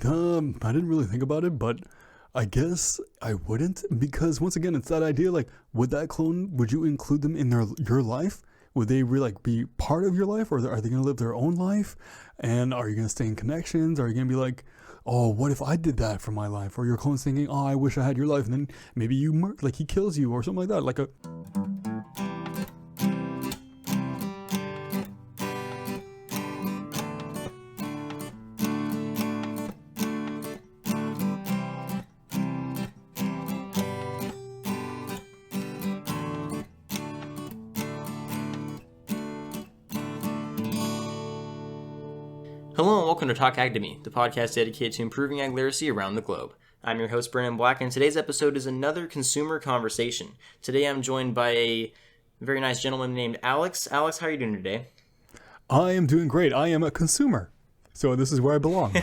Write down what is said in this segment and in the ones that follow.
I didn't really think about it, but I guess I wouldn't, because once again, it's that idea, like, would you include them in your life? Would they really be part of your life, or are they going to live their own life? And are you going to stay in connections? Are you going to be like, oh, what if I did that for my life? Or your clone's thinking, oh, I wish I had your life, and then maybe he kills you or something like that, like a. Hello and welcome to Talk Academy, the podcast dedicated to improving ag literacy around the globe. I'm your host, Brandon Black, and today's episode is another consumer conversation. Today I'm joined by a very nice gentleman named Alex. Alex, how are you doing today? I am doing great. I am a consumer, so this is where I belong.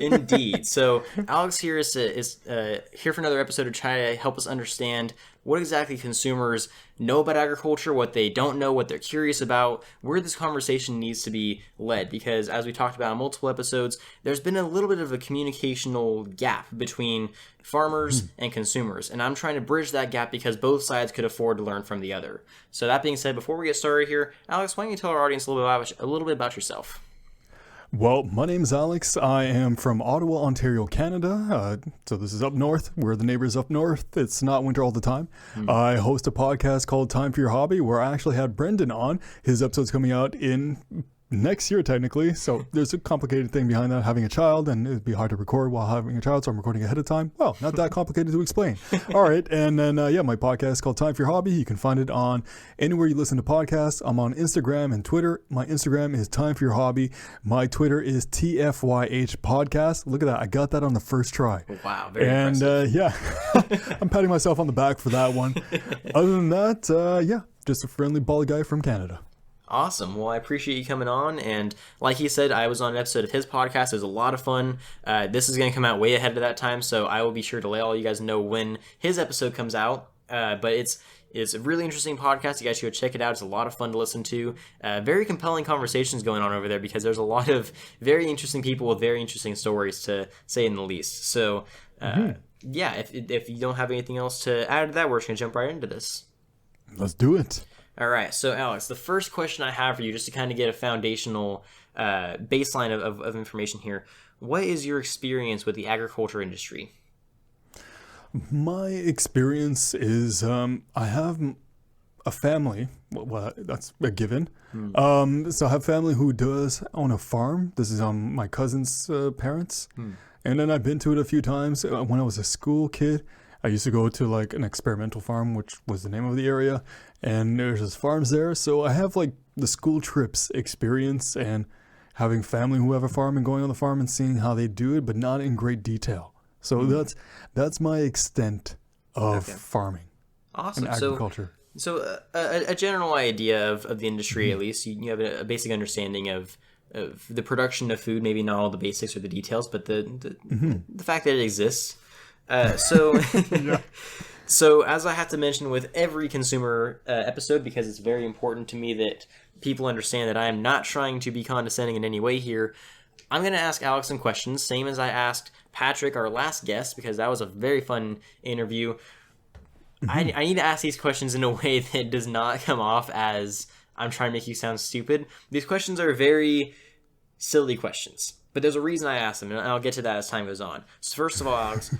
Indeed. So Alex here is here for another episode to try to help us understand what exactly consumers know about agriculture, what they don't know, what they're curious about, where this conversation needs to be led. Because as we talked about in multiple episodes, there's been a little bit of a communicational gap between farmers and consumers. And I'm trying to bridge that gap because both sides could afford to learn from the other. So that being said, before we get started here, Alex, why don't you tell our audience a little bit about yourself? Well, my name's Alex. I am from Ottawa, Ontario, Canada. So this is up north. We're the neighbors up north. It's not winter all the time. I host a podcast called Time for Your Hobby, where I actually had Brendan on. His episode's coming out in next year, technically. So there's a complicated thing behind that, having a child, and it'd be hard to record while having a child, so I'm recording ahead of time. Well, not that complicated to explain. All right, and then, my podcast is called Time for Your Hobby. You can find it on anywhere you listen to podcasts. I'm on Instagram and Twitter. My Instagram is Time for Your Hobby. My Twitter is TFYH Podcast. Look at that. I got that on the first try. Wow, very impressive. I'm patting myself on the back for that one. Other than that, just a friendly bald guy from Canada. Awesome. Well, I appreciate you coming on. And like he said, I was on an episode of his podcast. It was a lot of fun. This is going to come out way ahead of that time, so I will be sure to let all you guys know when his episode comes out. But it's a really interesting podcast. You guys should go check it out. It's a lot of fun to listen to. Very compelling conversations going on over there because there's a lot of very interesting people with very interesting stories, to say in the least. So, if you don't have anything else to add to that, we're just going to jump right into this. Let's do it. All right, so Alex, the first question I have for you, just to kind of get a foundational baseline of information here, what is your experience with the agriculture industry? My experience is I have a family. Well, that's a given. So I have family who does own a farm. This is my cousin's parents. And then I've been to it a few times. When I was a school kid, I used to go to like an experimental farm, which was the name of the area, and there's just farms there. So I have like the school trips experience and having family who have a farm and going on the farm and seeing how they do it, but not in great detail. So that's my extent of farming. Awesome. And agriculture. So a general idea of the industry, at least, you have a basic understanding of the production of food, maybe not all the basics or the details, but the fact that it exists. So as I have to mention with every consumer episode, because it's very important to me that people understand that I am not trying to be condescending in any way here, I'm going to ask Alex some questions, same as I asked Patrick, our last guest, because that was a very fun interview. I need to ask these questions in a way that does not come off as I'm trying to make you sound stupid. These questions are very silly questions, but there's a reason I asked them, and I'll get to that as time goes on. So first of all, Alex,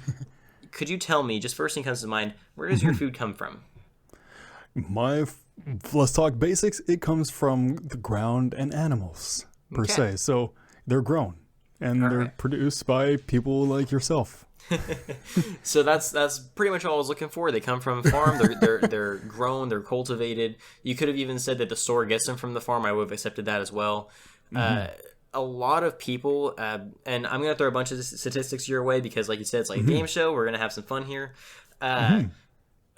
could you tell me, just first thing comes to mind, where does your food come from? Let's talk basics. It comes from the ground and animals, per se. So they're grown, and they're produced by people like yourself. So that's pretty much all I was looking for. They come from a farm. They're grown. They're cultivated. You could have even said that the store gets them from the farm. I would have accepted that as well. A lot of people, and I'm going to throw a bunch of statistics your way because, like you said, it's like a game show. We're going to have some fun here.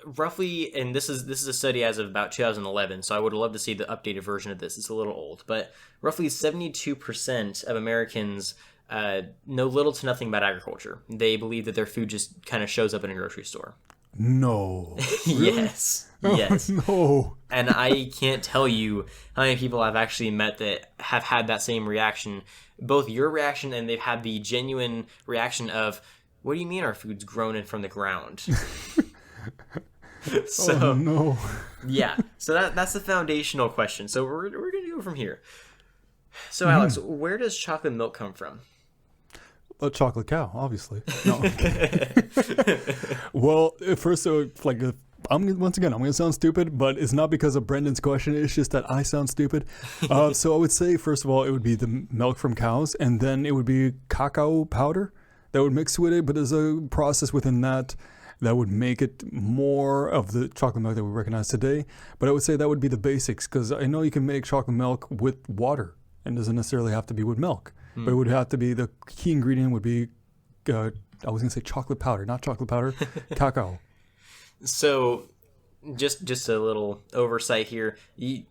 Roughly, and this is a study as of about 2011, so I would love to see the updated version of this. It's a little old, but roughly 72% of Americans know little to nothing about agriculture. They believe that their food just kind of shows up in a grocery store. No. Really? Yes. Yes. No. And I can't tell you how many people I've actually met that have had that same reaction. both your reaction and they've had the genuine reaction of, what do you mean our food's grown in from the ground? So, oh no. Yeah, so that's the foundational question. So we're going to go from here. So Alex, where does chocolate milk come from? A chocolate cow, obviously. No. Well, first, so like, once again, I'm going to sound stupid, but it's not because of Brendan's question. It's just that I sound stupid. So I would say, first of all, it would be the milk from cows, and then it would be cacao powder that would mix with it. But there's a process within that would make it more of the chocolate milk that we recognize today. But I would say that would be the basics, because I know you can make chocolate milk with water, and it doesn't necessarily have to be with milk. But it would have to be, the key ingredient would be, I was going to say chocolate powder, not chocolate powder, cacao. So, just a little oversight here. You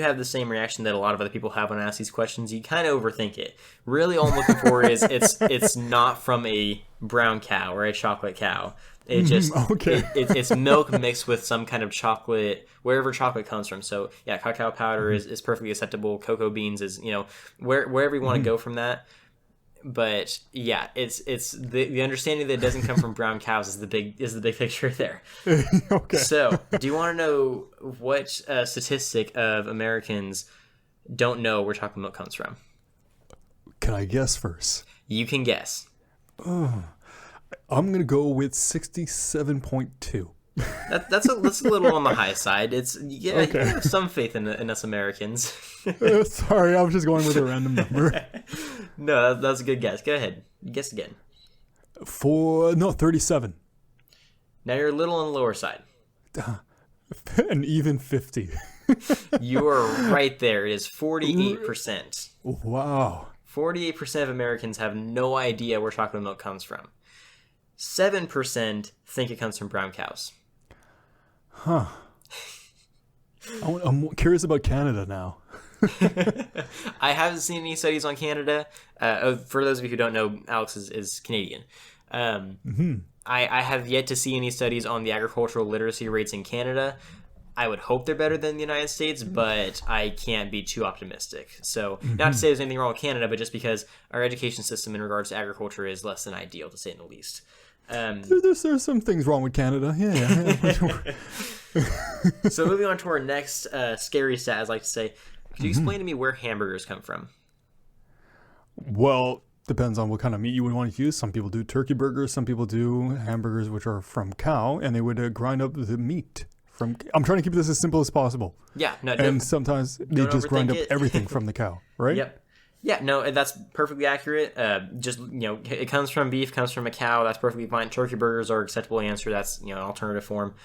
have the same reaction that a lot of other people have when I ask these questions. You kind of overthink it. Really, all I'm looking for is it's not from a brown cow or a chocolate cow. It just it's milk mixed with some kind of chocolate, wherever chocolate comes from. So yeah, cacao powder is perfectly acceptable. Cocoa beans is, wherever you want to go from that. But yeah, it's the understanding that it doesn't come from brown cows is the big picture there. Okay. So do you want to know what statistic of Americans don't know where chocolate milk comes from? Can I guess first? You can guess. I'm going to go with 67.2. That's a little on the high side. You have some faith in us Americans. Sorry, I was just going with a random number. No, that's a good guess. Go ahead. Guess again. 37. Now you're a little on the lower side. An even 50. You are right there. It is 48%. Wow. 48% of Americans have no idea where chocolate milk comes from. 7% think it comes from brown cows. Huh. I'm curious about Canada now. I haven't seen any studies on Canada. For those of you who don't know, Alex is Canadian. I have yet to see any studies on the agricultural literacy rates in Canada. I would hope they're better than the United States, but I can't be too optimistic. So, not to say there's anything wrong with Canada, but just because our education system in regards to agriculture is less than ideal, to say the least. There's some things wrong with Canada. Yeah. So, moving on to our next scary stat, I'd like to say, could you explain to me where hamburgers come from? Well, depends on what kind of meat you would want to use. Some people do turkey burgers. Some people do hamburgers, which are from cow, and they would grind up the meat. I'm trying to keep this as simple as possible. Yeah, no. And sometimes they just grind up everything from the cow, right? Yep. Yeah, no, that's perfectly accurate. It comes from beef, comes from a cow. That's perfectly fine. Turkey burgers are acceptable answer. That's an alternative form.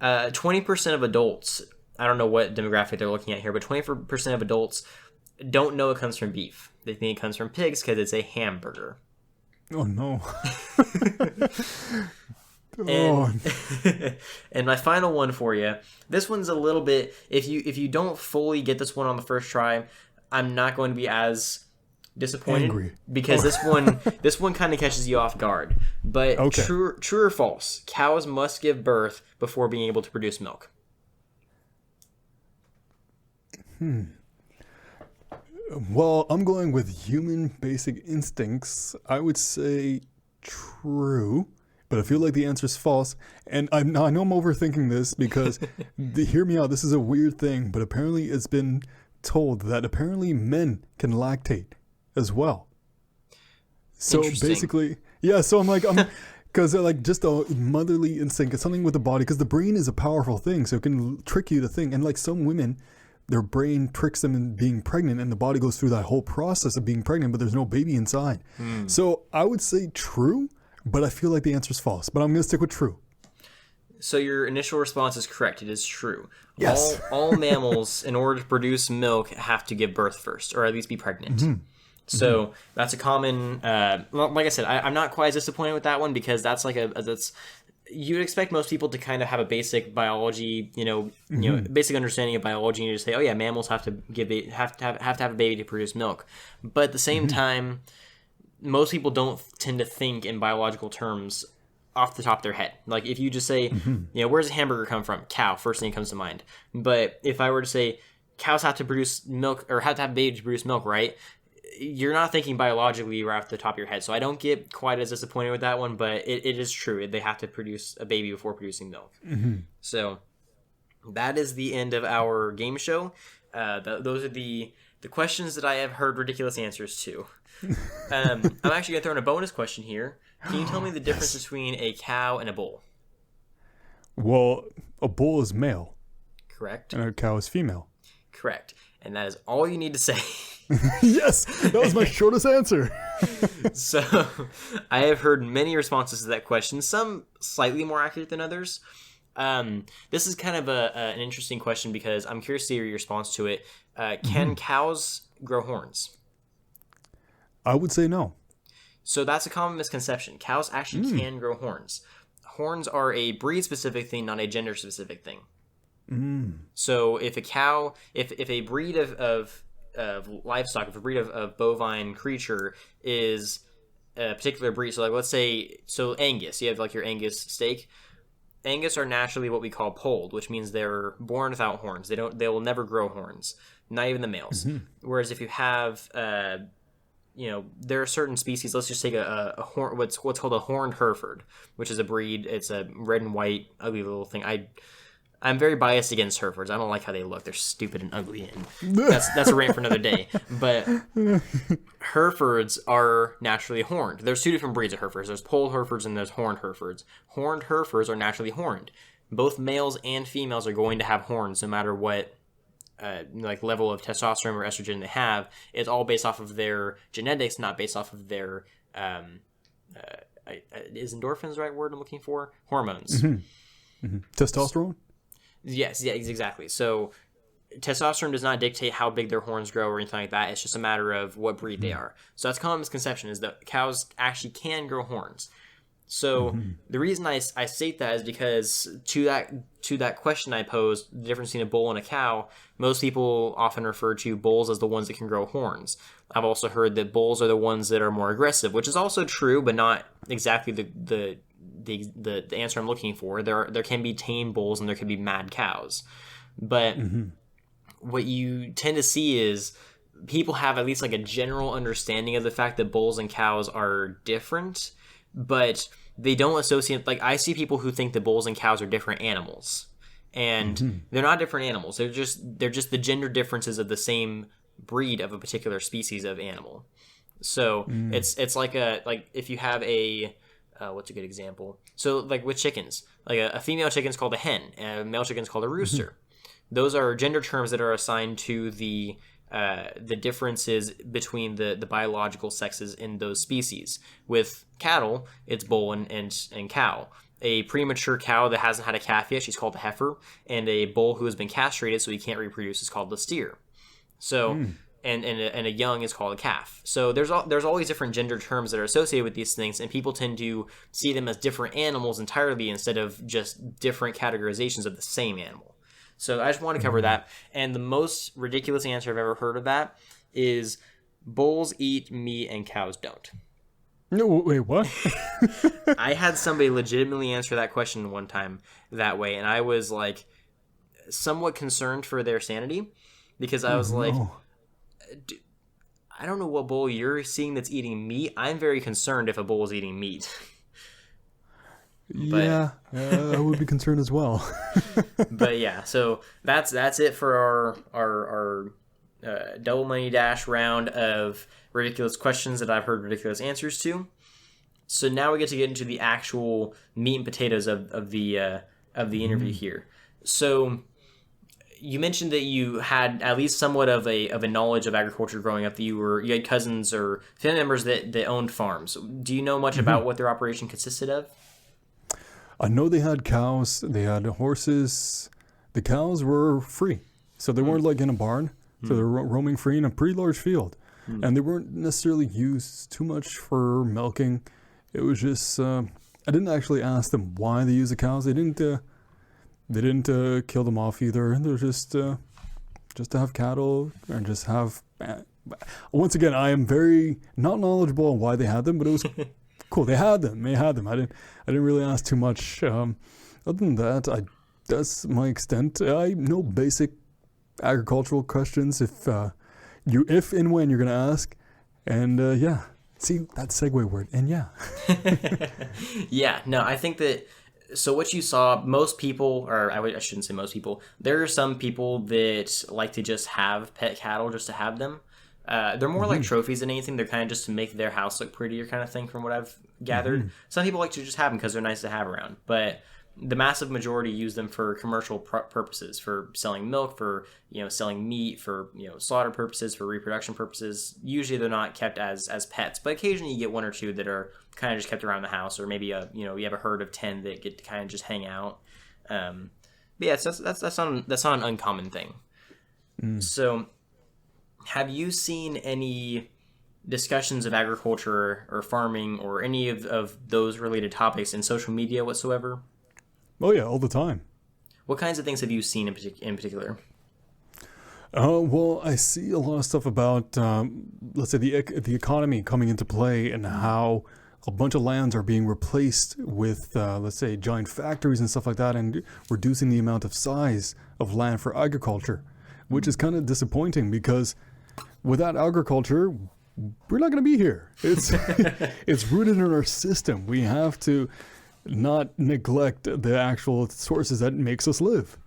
20% of adults, I don't know what demographic they're looking at here, but 20% of adults don't know it comes from beef. They think it comes from pigs because it's a hamburger. Oh no. And my final one for you. This one's a little bit. If you don't fully get this one on the first try, I'm not going to be as disappointed. Angry. Because this one kind of catches you off guard. But true or false? Cows must give birth before being able to produce milk. Well, I'm going with human basic instincts. I would say true. But I feel like the answer is false. And I know I'm overthinking this because, hear me out, this is a weird thing, but apparently it's been told that apparently men can lactate as well. So basically, yeah, so I'm because just a motherly instinct, it's something with the body, because the brain is a powerful thing, so it can trick you to think. And like some women, their brain tricks them in being pregnant, and the body goes through that whole process of being pregnant, but there's no baby inside. So I would say true. But I feel like the answer is false. But I'm going to stick with true. So your initial response is correct. It is true. Yes. All mammals, in order to produce milk, have to give birth first, or at least be pregnant. So that's a common. Like I said, I'm not quite as disappointed with that one because that's you'd expect most people to kind of have a basic biology, basic understanding of biology, and you just say, oh yeah, mammals have to have to have a baby to produce milk. But at the same time, most people don't tend to think in biological terms off the top of their head. Like if you just say, where's a hamburger come from? Cow, first thing that comes to mind. But if I were to say cows have to produce milk or have to have a baby to produce milk, right? you're not thinking biologically right off the top of your head. So I don't get quite as disappointed with that one, but it is true. They have to produce a baby before producing milk. So that is the end of our game show. Those are the questions that I have heard ridiculous answers to. I'm actually going to throw in a bonus question here. Can you tell me the difference between a cow and a bull? Well, a bull is male. Correct. And a cow is female. Correct. And that is all you need to say. Yes, that was my shortest answer. So I have heard many responses to that question, some slightly more accurate than others. This is kind of an interesting question because I'm curious to hear your response to it. Can cows grow horns? I would say no. So that's a common misconception. Cows actually can grow horns. Horns are a breed-specific thing, not a gender-specific thing. So if a cow, if a breed of livestock, if a breed of bovine creature is a particular breed, so like let's say, so Angus, you have like your Angus steak. Angus are naturally what we call polled, which means they're born without horns. They will never grow horns, not even the males. Whereas if you have, there are certain species. Let's just take a horn, what's called a horned Hereford, which is a breed. It's a red and white, ugly little thing. I'm very biased against Herefords. I don't like how they look. They're stupid and ugly, and that's a rant for another day. But Herefords are naturally horned. There's two different breeds of Herefords. There's polled Herefords and there's horned Herefords. Horned Herefords are naturally horned. Both males and females are going to have horns no matter what level of testosterone or estrogen they have. It's all based off of their genetics, not based off of their is endorphins the right word I'm looking for? Hormones. Testosterone? Yes, exactly. So testosterone does not dictate how big their horns grow or anything like that. It's just a matter of what breed they are. So that's a common misconception, is that cows actually can grow horns. So the reason I state that is because to that question I posed, the difference between a bull and a cow, most people often refer to bulls as the ones that can grow horns. I've also heard that bulls are the ones that are more aggressive, which is also true, but not exactly the answer I'm looking for. There can be tame bulls and there can be mad cows. But what you tend to see is people have at least like a general understanding of the fact that bulls and cows are different, but they don't associate, like I see people who think that bulls and cows are different animals. And they're not different animals. They're just the gender differences of the same breed of a particular species of animal. So it's like if you have a what's a good example? So like with chickens, like a female chicken is called a hen, and a male chicken is called a rooster. Those are gender terms that are assigned to the differences between the biological sexes in those species. With cattle, it's bull and cow. A premature cow that hasn't had a calf yet, she's called a heifer, and a bull who has been castrated so he can't reproduce is called the steer. So and a young is called a calf. So there's all these different gender terms that are associated with these things, and people tend to see them as different animals entirely instead of just different categorizations of the same animal. So I just want to cover that. And the most ridiculous answer I've ever heard of that is bulls eat meat and cows don't. No, wait, what? I had somebody legitimately answer that question one time that way, and I was like somewhat concerned for their sanity because I was like, I don't know what bull you're seeing that's eating meat. I'm very concerned if a bull is eating meat. I would be concerned as well. But yeah, so that's it for our double money dash round of ridiculous questions that I've heard ridiculous answers to. So now we get into the actual meat and potatoes of the interview here. So you mentioned that you had at least somewhat of a knowledge of agriculture growing up. That you had cousins or family members that owned farms. Do you know much about what their operation consisted of? I know they had cows, they had horses. The cows were free, so they weren't like in a barn. So they were roaming free in a pretty large field, and they weren't necessarily used too much for milking. It was just I didn't actually ask them why they used the cows. They didn't kill them off either. They're just to have cattle and just have. Once again, I am very not knowledgeable on why they had them, but it was cool. They had them. I didn't really ask too much. Other than that, that's my extent. I know basic agricultural questions. If and when you're gonna ask, And yeah, see that segue word. And yeah. Yeah, no, I think that. So what you saw, most people, or I shouldn't say most people, there are some people that like to just have pet cattle just to have them. They're more like trophies than anything. They're kind of just to make their house look prettier kind of thing from what I've gathered. Some people like to just have them because they're nice to have around. But the massive majority use them for commercial purposes, for selling milk, for selling meat, for slaughter purposes, for reproduction purposes. Usually they're not kept as pets, but occasionally you get one or two that are kind of just kept around the house, or maybe you have a herd of 10 that get to kind of just hang out. But yeah, so that's not an uncommon thing. So, have you seen any discussions of agriculture or farming or any of those related topics in social media whatsoever? Oh yeah, all the time. What kinds of things have you seen in particular? Well, I see a lot of stuff about, let's say, the economy coming into play and how a bunch of lands are being replaced with, let's say, giant factories and stuff like that, and reducing the amount of size of land for agriculture, which is kind of disappointing because without agriculture, we're not going to be here. It's it's rooted in our system. We have to not neglect the actual sources that makes us live.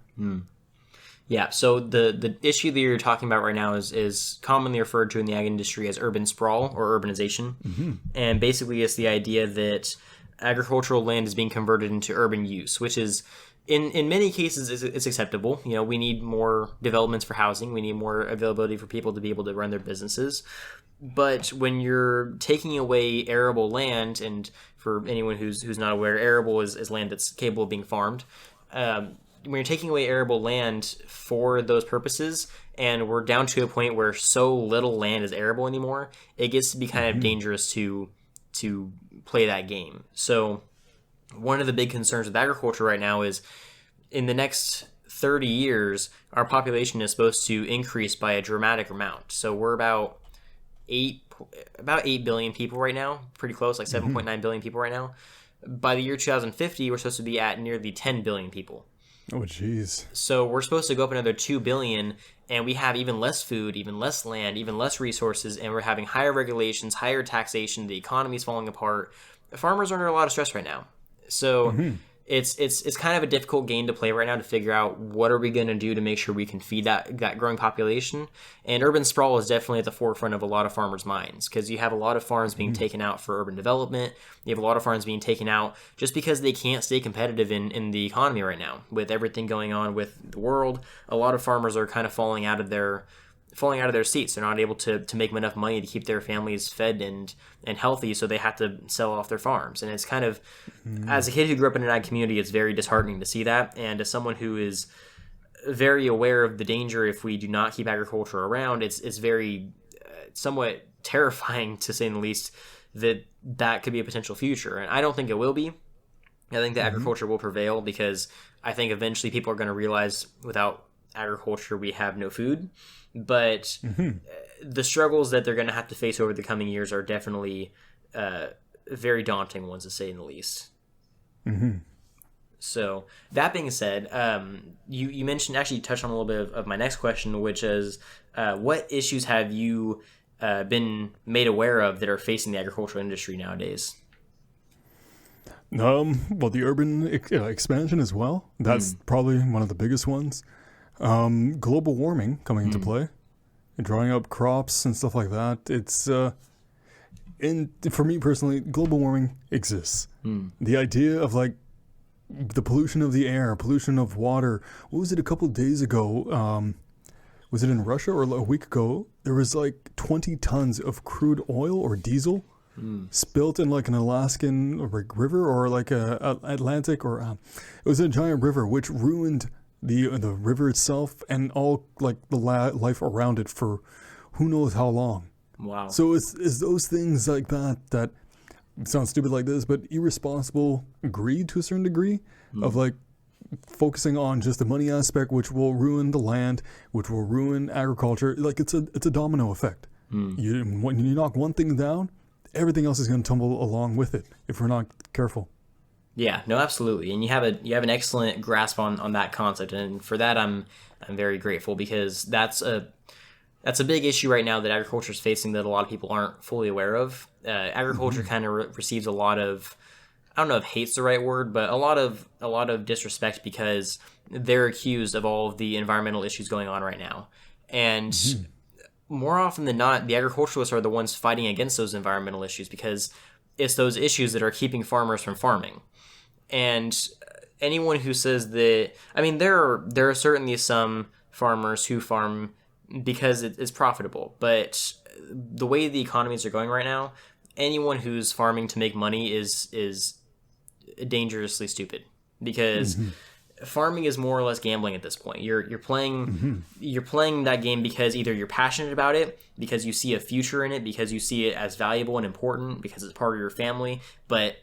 Yeah, so the issue that you're talking about right now is commonly referred to in the ag industry as urban sprawl or urbanization. And basically it's the idea that agricultural land is being converted into urban use, which is in many cases it's acceptable. We need more developments for housing. We need more availability for people to be able to run their businesses. But when you're taking away arable land, and for anyone who's not aware, arable is land that's capable of being farmed. When you're taking away arable land for those purposes, and we're down to a point where so little land is arable anymore, it gets to be kind of dangerous to play that game. So one of the big concerns with agriculture right now is in the next 30 years, our population is supposed to increase by a dramatic amount. So we're about 8 billion people right now, pretty close, like 7.9 billion people right now. By the year 2050, we're supposed to be at nearly 10 billion people. Oh, jeez. So we're supposed to go up another 2 billion, and we have even less food, even less land, even less resources, and we're having higher regulations, higher taxation, the economy's falling apart. Farmers are under a lot of stress right now. So it's kind of a difficult game to play right now to figure out what are we going to do to make sure we can feed that growing population. And urban sprawl is definitely at the forefront of a lot of farmers' minds, because you have a lot of farms being taken out for urban development. You have a lot of farms being taken out just because they can't stay competitive in the economy right now. With everything going on with the world, a lot of farmers are kind of falling out of their seats. They're not able to make enough money to keep their families fed and healthy, so they have to sell off their farms. And it's kind of, as a kid who grew up in an ag community, it's very disheartening to see that. And as someone who is very aware of the danger if we do not keep agriculture around, it's very somewhat terrifying, to say the least, that could be a potential future. And I don't think it will be. I think that agriculture will prevail, because I think eventually people are going to realize without agriculture we have no food. But the struggles that they're going to have to face over the coming years are definitely very daunting ones, to say the least. So that being said, you mentioned, actually touched on a little bit of my next question, which is what issues have you been made aware of that are facing the agricultural industry nowadays? Well, the urban expansion as well. That's probably one of the biggest ones. Global warming coming into play, and drying up crops and stuff like that. It's and for me personally, global warming exists. The idea of like the pollution of the air, pollution of water. What was it a couple of days ago? Was it in Russia or a week ago? There was like 20 tons of crude oil or diesel spilt in like an Alaskan river, or like a Atlantic, or it was a giant river which ruined the river itself and all like the life around it for who knows how long. Wow. So it's those things like that sounds stupid like this, but irresponsible greed to a certain degree of like focusing on just the money aspect, which will ruin the land, which will ruin agriculture. Like it's a domino effect. When you knock one thing down, everything else is going to tumble along with it if we're not careful. Yeah, no, absolutely. And you have an excellent grasp on that concept, and for that I'm very grateful, because that's That's a big issue right now that agriculture is facing that a lot of people aren't fully aware of. Agriculture kind of receives a lot of, I don't know if hate's the right word, but a lot of disrespect because they're accused of all of the environmental issues going on right now. And more often than not, the agriculturalists are the ones fighting against those environmental issues because it's those issues that are keeping farmers from farming. And anyone who says that, I mean, there are certainly some farmers who farm because it's profitable, but the way the economies are going right now, anyone who's farming to make money is dangerously stupid because farming is more or less gambling at this point. You're playing that game because either you're passionate about it, because you see a future in it, because you see it as valuable and important, because it's part of your family. But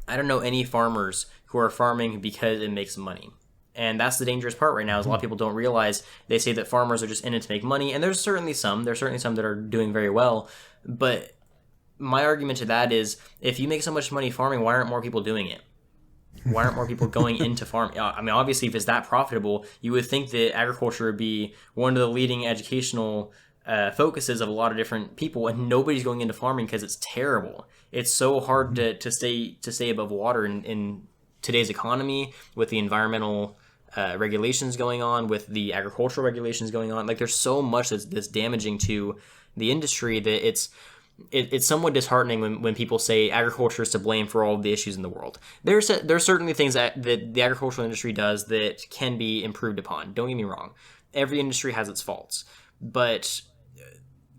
I don't know any farmers who are farming because it makes money. And that's the dangerous part right now is a lot of people don't realize. They say that farmers are just in it to make money, and there's certainly some that are doing very well. But my argument to that is if you make so much money farming, why aren't more people doing it? Why aren't more people going into farming? I mean, obviously, if it's that profitable, you would think that agriculture would be one of the leading educational focuses of a lot of different people, and nobody's going into farming because it's terrible. It's so hard to stay above water in today's economy with the environmental regulations going on, with the agricultural regulations going on. Like, there's so much that's damaging to the industry that it's somewhat disheartening when people say agriculture is to blame for all of the issues in the world. There's certainly things that the agricultural industry does that can be improved upon. Don't get me wrong. Every industry has its faults. But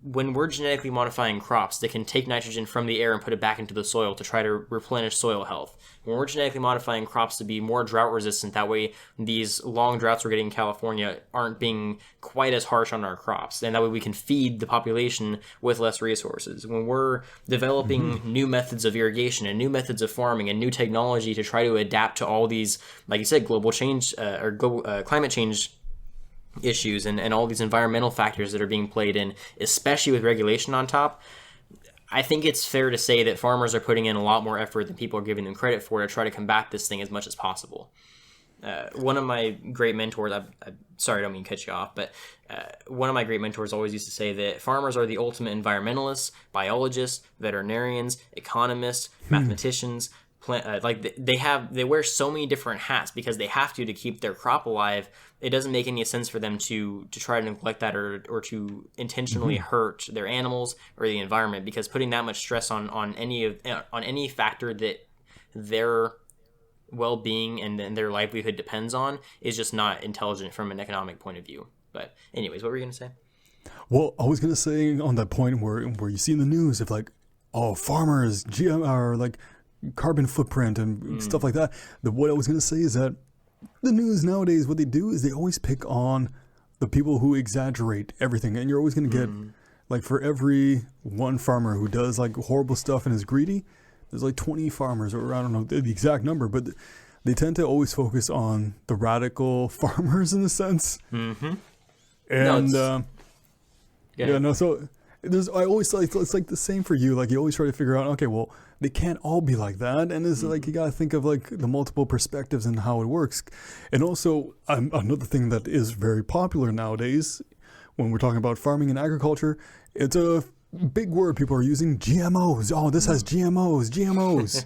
when we're genetically modifying crops that can take nitrogen from the air and put it back into the soil to try to replenish soil health, when we're genetically modifying crops to be more drought resistant, that way these long droughts we're getting in California aren't being quite as harsh on our crops, and that way we can feed the population with less resources. When we're developing new methods of irrigation and new methods of farming and new technology to try to adapt to all these, like you said, global change or global climate change issues and all these environmental factors that are being played in, especially with regulation on top, I think it's fair to say that farmers are putting in a lot more effort than people are giving them credit for to try to combat this thing as much as possible. One of my great mentors, sorry, I don't mean to cut you off, but one of my great mentors always used to say that farmers are the ultimate environmentalists, biologists, veterinarians, economists, mathematicians. They wear so many different hats because they have to keep their crop alive. It doesn't make any sense for them to try to neglect that or to intentionally hurt their animals or the environment, because putting that much stress on any factor that their well-being and their livelihood depends on is just not intelligent from an economic point of view. But anyways, what were you going to say? Well, I was going to say on that point where you see in the news if farmers GM are carbon footprint and stuff like that. What I was going to say is that the news nowadays, what they do is they always pick on the people who exaggerate everything. And you're always going to get, for every one farmer who does horrible stuff and is greedy, there's 20 farmers, or I don't know the exact number, but they tend to always focus on the radical farmers in a sense. And so I always it's the same for you. You always try to figure out, okay, well, they can't all be like that, and it's you gotta think of the multiple perspectives and how it works. And also another thing that is very popular nowadays when we're talking about farming and agriculture, it's a big word people are using: GMOs. Oh, this has GMOs.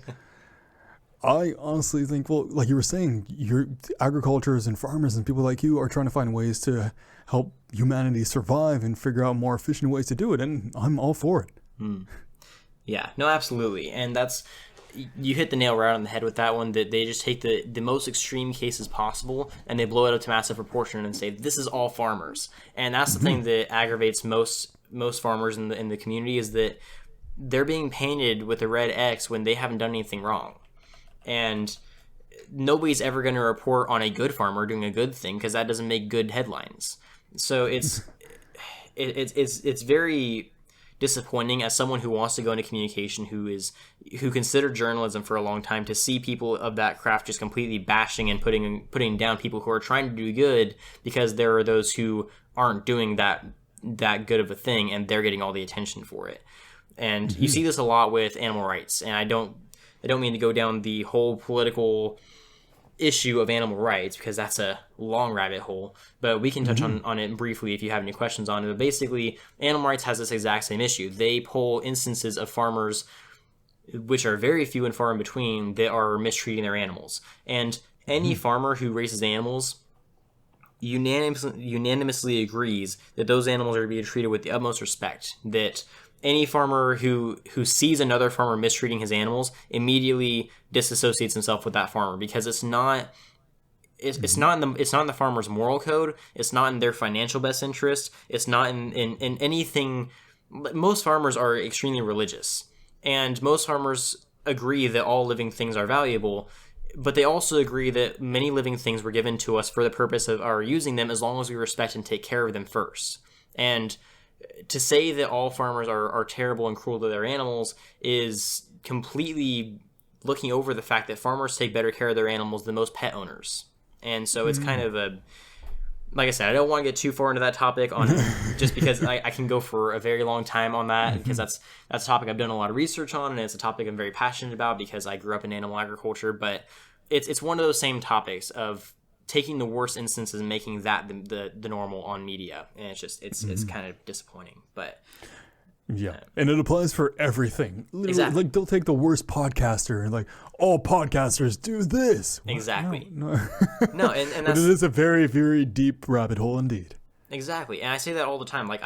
I honestly think, well, like you were saying, your agricultures and farmers and people like you are trying to find ways to help humanity survive and figure out more efficient ways to do it, and I'm all for it. Yeah, no, absolutely. And you hit the nail right on the head with that one, that they just take the most extreme cases possible and they blow it up to massive proportion and say, this is all farmers. And that's the thing that aggravates most farmers in the community, is that they're being painted with a red X when they haven't done anything wrong. And nobody's ever going to report on a good farmer doing a good thing, because that doesn't make good headlines. So it's very disappointing, as someone who wants to go into communication, who considered journalism for a long time, to see people of that craft just completely bashing and putting down people who are trying to do good, because there are those who aren't doing that good of a thing and they're getting all the attention for it. And you see this a lot with animal rights, and I don't mean to go down the whole political issue of animal rights, because that's a long rabbit hole, but we can touch on it briefly if you have any questions on it. But basically, animal rights has this exact same issue. They pull instances of farmers, which are very few and far in between, that are mistreating their animals. And any farmer who raises animals unanimously agrees that those animals are to be treated with the utmost respect, that any farmer who sees another farmer mistreating his animals immediately disassociates himself with that farmer, because it's not in the farmer's moral code, it's not in their financial best interest, it's not in anything. Most farmers are extremely religious, and most farmers agree that all living things are valuable, but they also agree that many living things were given to us for the purpose of our using them, as long as we respect and take care of them first. And to say that all farmers are terrible and cruel to their animals is completely looking over the fact that farmers take better care of their animals than most pet owners. And so it's kind of like I said, I don't want to get too far into that topic on just because I can go for a very long time on that, because that's a topic I've done a lot of research on, and it's a topic I'm very passionate about because I grew up in animal agriculture. But it's one of those same topics of taking the worst instances and making that the normal on media, and it's kind of disappointing. But and it applies for everything. Literally, exactly. Like, they'll take the worst podcaster and like, all podcasters do this. What? Exactly. No, and but that's, it is a very, very deep rabbit hole indeed. exactly. And I say that all the time. Like,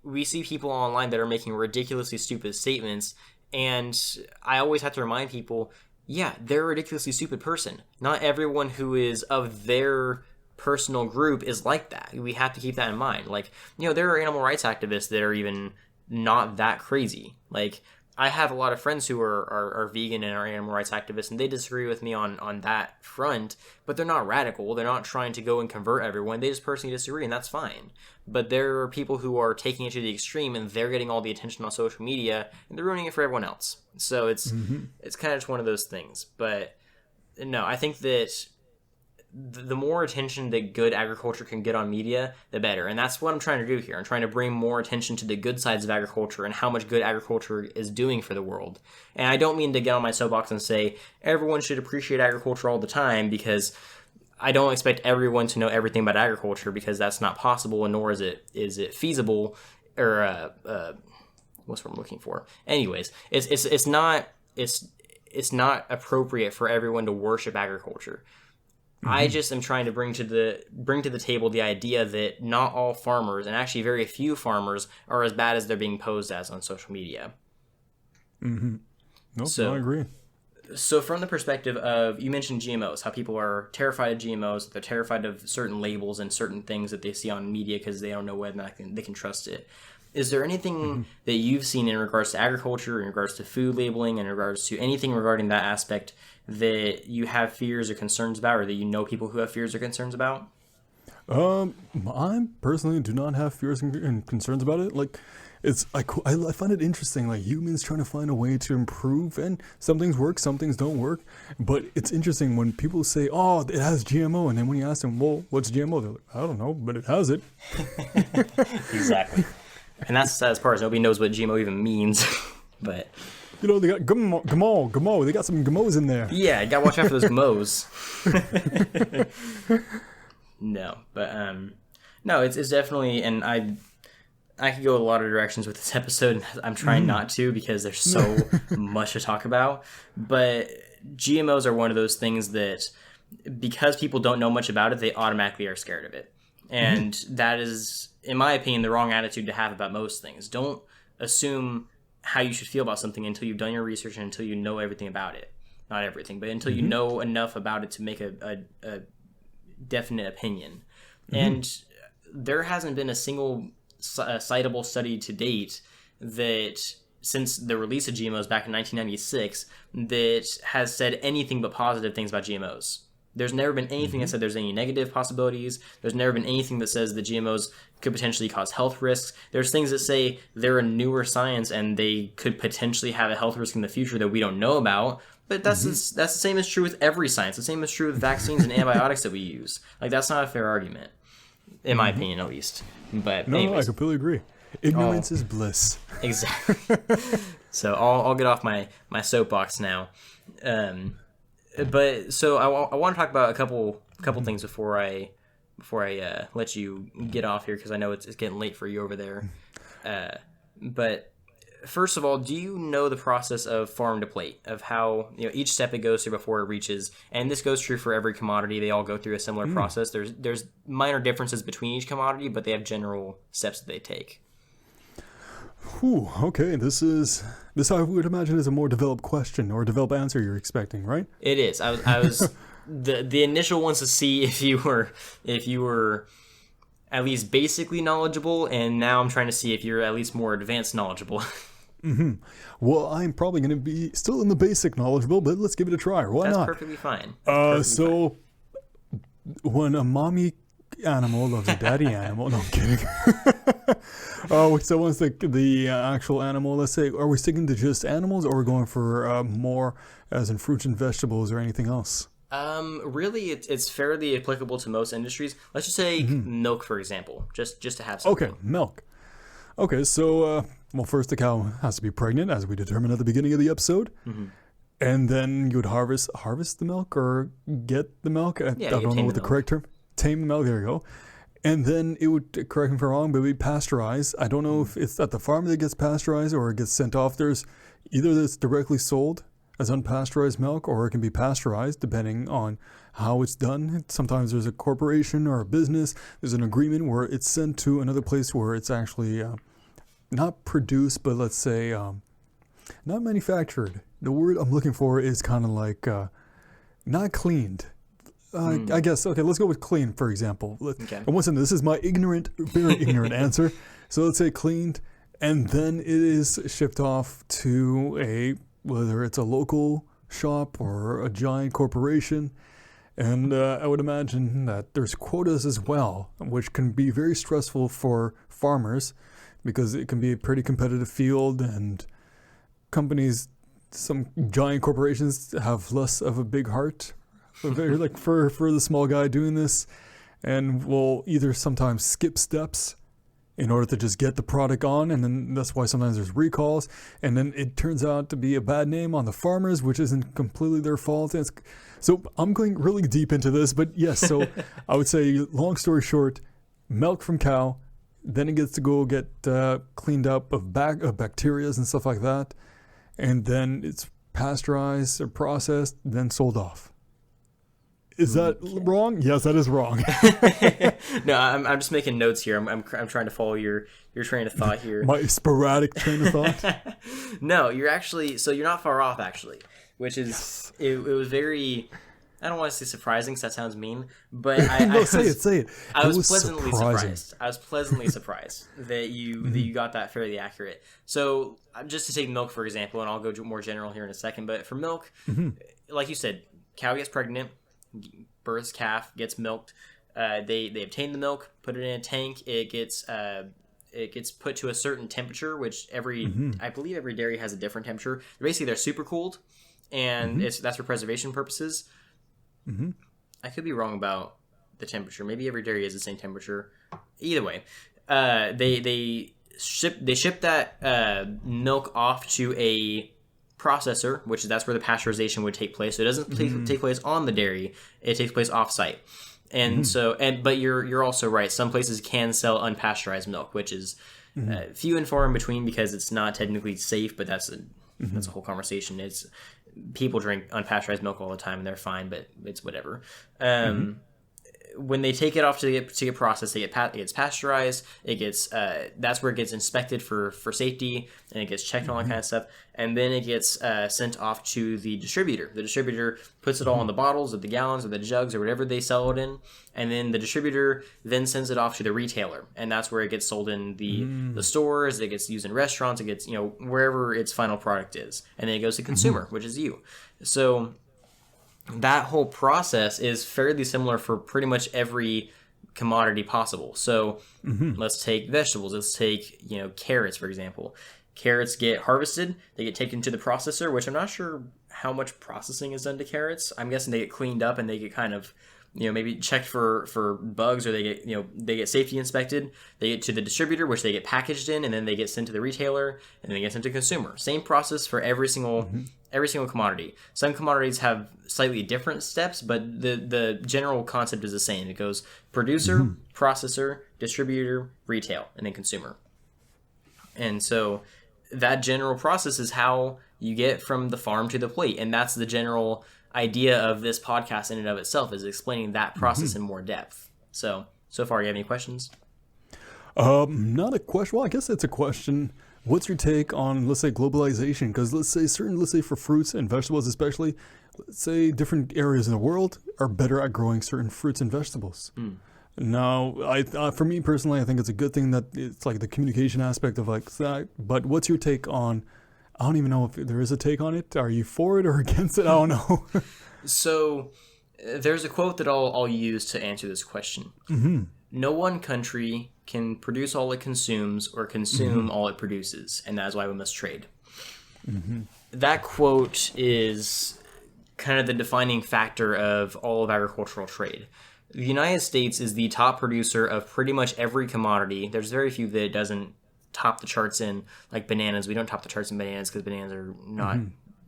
we see people online that are making ridiculously stupid statements, and I always have to remind people, yeah, they're a ridiculously stupid person. Not everyone who is of their personal group is like that. We have to keep that in mind. Like, there are animal rights activists that are even not that crazy. Like, I have a lot of friends who are vegan and are animal rights activists, and they disagree with me on that front, but they're not radical. They're not trying to go and convert everyone. They just personally disagree, and that's fine. But there are people who are taking it to the extreme, and they're getting all the attention on social media, and they're ruining it for everyone else. So it's kind of just one of those things. But no, I think that the more attention that good agriculture can get on media, the better. And that's what I'm trying to do here. I'm trying to bring more attention to the good sides of agriculture and how much good agriculture is doing for the world. And I don't mean to get on my soapbox and say everyone should appreciate agriculture all the time, because I don't expect everyone to know everything about agriculture, because that's not possible, and nor is it feasible, or what's what I'm looking for. Anyways, it's not appropriate for everyone to worship agriculture. I just am trying to bring to the table the idea that not all farmers, and actually very few farmers, are as bad as they're being posed as on social media. Nope, So- I agree. So from the perspective of, you mentioned GMOs, how people are terrified of GMOs, they're terrified of certain labels and certain things that they see on media because they don't know whether or not they can trust it. Is there anything that you've seen in regards to agriculture, in regards to food labeling, in regards to anything regarding that aspect that you have fears or concerns about, or that you know people who have fears or concerns about? I personally do not have fears and concerns about it. Like, I find it interesting, like humans trying to find a way to improve, and some things work, some things don't work. But it's interesting when people say, "Oh, it has GMO," and then when you ask them, "Well, what's GMO?" They're like, "I don't know, but it has it." Exactly. And that's the saddest part, is nobody knows what GMO even means. But They got GMO. They got some GMOs in there. yeah, you gotta watch out for those GMOs. No, but no, it's definitely, and I could go a lot of directions with this episode, and I'm trying not to, because there's so much to talk about. But GMOs are one of those things that, because people don't know much about it, they automatically are scared of it. And that is, in my opinion, the wrong attitude to have about most things. Don't assume how you should feel about something until you've done your research and until you know everything about it. Not everything, but until you know enough about it to make a definite opinion. And there hasn't been a single citable study to date that, since the release of GMOs back in 1996, that has said anything but positive things about GMOs. There's never been anything that said there's any negative possibilities. There's never been anything that says the GMOs could potentially cause health risks. There's things that say they're a newer science and they could potentially have a health risk in the future that we don't know about. But that's the same is true with every science. The same is true with vaccines and antibiotics that we use. Like, that's not a fair argument, in my opinion, at least. But No, anyways. I completely agree. Ignorance is bliss. Exactly. So I'll get off my soapbox now. But so I want to talk about a couple things before I let you get off here, because I know it's getting late for you over there. But first of all, do you know the process of farm to plate, of how each step it goes through before it reaches? And this goes true for every commodity. They all go through a similar process. There's minor differences between each commodity, but they have general steps that they take. Whew, okay, this I would imagine is a more developed question or developed answer you're expecting, right? It is. I was the initial ones to see if you were at least basically knowledgeable, and now I'm trying to see if you're at least more advanced knowledgeable. Well, I'm probably going to be still in the basic knowledgeable, but let's give it a try. Why not? That's perfectly fine. So when a mommy animal loves a daddy animal, no, I'm kidding. So once the actual animal, let's say, are we sticking to just animals, or are we going for more as in fruits and vegetables or anything else? Really, it's fairly applicable to most industries. Let's just say milk, for example, just to have something. Okay, milk. Okay, so well, first the cow has to be pregnant, as we determined at the beginning of the episode, and then you would harvest the milk or get the milk. I don't know what the correct term. Tame the milk. There you go. And then it would, correct me if I'm wrong, but it would be pasteurized. I don't know if it's at the farm that gets pasteurized or it gets sent off. There's either that's directly sold as unpasteurized milk, or it can be pasteurized depending on how it's done. Sometimes there's a corporation or a business, there's an agreement where it's sent to another place where it's actually not produced, but let's say not manufactured. The word I'm looking for is kind of like not cleaned. I guess, okay, let's go with clean, for example. Okay. And once again, this is my very ignorant answer. So let's say cleaned, and then it is shipped off to whether it's a local shop or a giant corporation. And I would imagine that there's quotas as well, which can be very stressful for farmers because it can be a pretty competitive field, and companies, some giant corporations have less of a big heart like for the small guy doing this, and will either sometimes skip steps in order to just get the product on, and then that's why sometimes there's recalls, and then it turns out to be a bad name on the farmers, which isn't completely their fault. So I'm going really deep into this, but yes, so I would say, long story short, milk from cow, then it gets to go get cleaned up of bacteria and stuff like that, and then it's pasteurized or processed, then sold off. Is that wrong? Yes, that is wrong. No, I'm just making notes here. I'm trying to follow your train of thought here. My sporadic train of thought. No, you're not far off, actually, which is yes. It was very. I don't want to say surprising because that sounds mean, but say it. I was pleasantly surprised. I was pleasantly surprised that you got that fairly accurate. So just to take milk for example, and I'll go more general here in a second, but for milk, like you said, cow gets pregnant. Birth's calf gets milked. They obtain the milk, put it in a tank. It gets put to a certain temperature, which I believe every dairy has a different temperature. Basically, they're super cooled, and that's for preservation purposes. I could be wrong about the temperature. Maybe every dairy is the same temperature. Either way, they ship that milk off to a processor, that's where the pasteurization would take place. So it doesn't take place on the dairy; it takes place off-site. And but you're also right. Some places can sell unpasteurized milk, which is few and far in between because it's not technically safe. But that's a whole conversation. It's people drink unpasteurized milk all the time and they're fine, but it's whatever. When they take it off to get processed, it gets pasteurized. It gets that's where it gets inspected for safety, and it gets checked on all that kind of stuff. And then it gets sent off to the distributor. The distributor puts it all in the bottles or the gallons or the jugs or whatever they sell it in, and then the distributor then sends it off to the retailer, and that's where it gets sold in the stores. It gets used in restaurants. It gets wherever its final product is, and then it goes to consumer, which is you. So that whole process is fairly similar for pretty much every commodity possible. So let's take vegetables. Let's take, carrots, for example. Carrots get harvested. They get taken to the processor, which I'm not sure how much processing is done to carrots. I'm guessing they get cleaned up and they get kind of maybe checked for bugs, or they get safety inspected. They get to the distributor, which they get packaged in, and then they get sent to the retailer, and then they get sent to consumer. Same process for every single commodity. Some commodities have slightly different steps, but the general concept is the same. It goes producer, processor, distributor, retail, and then consumer. And so that general process is how you get from the farm to the plate. And that's the general idea of this podcast in and of itself, is explaining that process in more depth. So far, you have any questions? Not a question. Well, I guess it's a question. What's your take on, let's say, globalization? Because let's say for fruits and vegetables especially, let's say different areas in the world are better at growing certain fruits and vegetables. Now, for me personally, I think it's a good thing that it's like the communication aspect of like that. But what's your take on? I don't even know if there is a take on it. Are you for it or against it? I don't know. So there's a quote that I'll use to answer this question. No one country can produce all it consumes or consume all it produces, and that is why we must trade. That quote is kind of the defining factor of all of agricultural trade. The United States is the top producer of pretty much every commodity. There's very few that it doesn't top the charts in, like bananas. We don't top the charts in bananas because bananas are not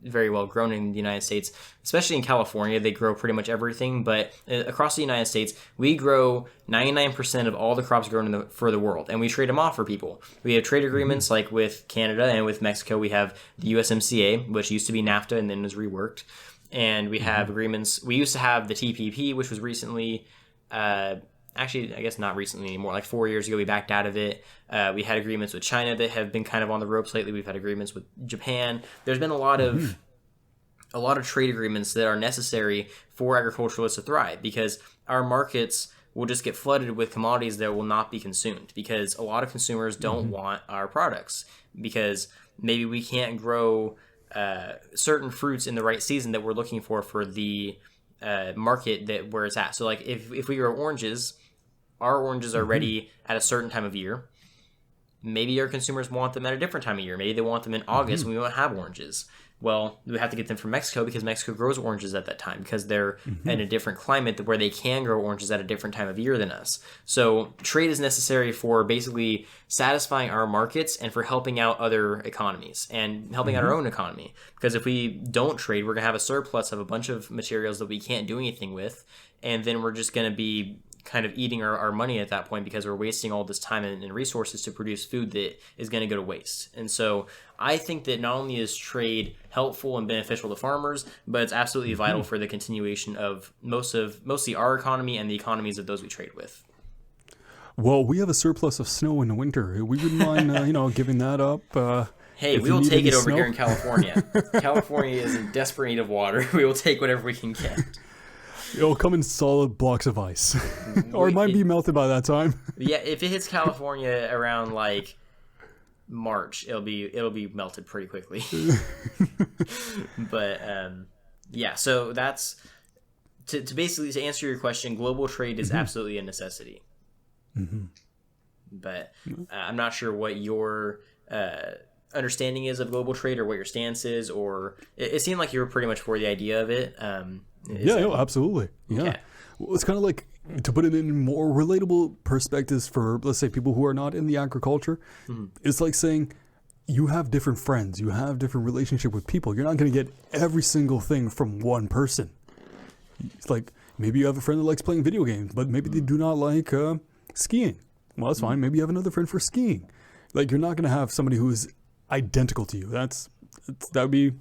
very well grown in the United States, especially in California. They grow pretty much everything, but across the United States, we grow 99% of all the crops grown for the world, and we trade them off for people. We have trade agreements like with Canada and with Mexico. We have the USMCA, which used to be NAFTA and then was reworked. And we have agreements. We used to have the TPP, which was recently, actually, I guess not recently anymore. Like 4 years ago, we backed out of it. We had agreements with China that have been kind of on the ropes lately. We've had agreements with Japan. There's been a lot of trade agreements that are necessary for agriculturalists to thrive, because our markets will just get flooded with commodities that will not be consumed, because a lot of consumers don't want our products, because maybe we can't grow certain fruits in the right season that we're looking for the market that where it's at. So like if we grow oranges, our oranges are ready at a certain time of year. Maybe our consumers want them at a different time of year. Maybe they want them in August when we won't have oranges. Well, we have to get them from Mexico, because Mexico grows oranges at that time, because they're in a different climate where they can grow oranges at a different time of year than us. So trade is necessary for basically satisfying our markets and for helping out other economies and helping out our own economy. Because if we don't trade, we're going to have a surplus of a bunch of materials that we can't do anything with. And then we're just going to be kind of eating our money at that point, because we're wasting all this time and resources to produce food that is going to go to waste. And so I think that not only is trade helpful and beneficial to farmers, but it's absolutely vital for the continuation of mostly our economy and the economies of those we trade with. Well, we have a surplus of snow in the winter. We wouldn't mind, giving that up. Hey, we will take it over here in California. California is in desperate need of water. We will take whatever we can get. It'll come in solid blocks of ice, or it might be melted by that time. Yeah, if it hits California around like March, it'll be melted pretty quickly. But yeah, so that's to basically answer your question. Global trade is absolutely a necessity. But I'm not sure what your understanding is of global trade, or what your stance is, or it seemed like you were pretty much for the idea of it. Absolutely. Yeah. Okay. Well, it's kind of like, to put it in more relatable perspectives for, let's say, people who are not in the agriculture, it's like saying you have different friends, you have different relationship with people. You're not going to get every single thing from one person. It's like, maybe you have a friend that likes playing video games, but maybe they do not like skiing. Well, that's fine. Maybe you have another friend for skiing. Like, you're not going to have somebody who is identical to you. That'd be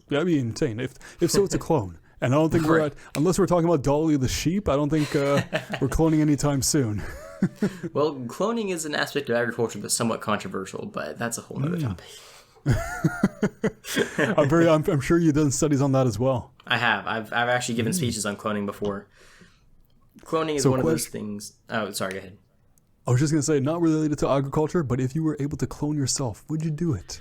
insane. If so, it's a clone. And I don't think unless we're talking about Dolly the sheep, I don't think we're cloning anytime soon. Well, cloning is an aspect of agriculture that's somewhat controversial, but that's a whole other topic. I'm sure you've done studies on that as well. I have. I've actually given speeches on cloning before. Cloning is one of those things. Oh, sorry, go ahead. I was just going to say, not related to agriculture, but if you were able to clone yourself, would you do it?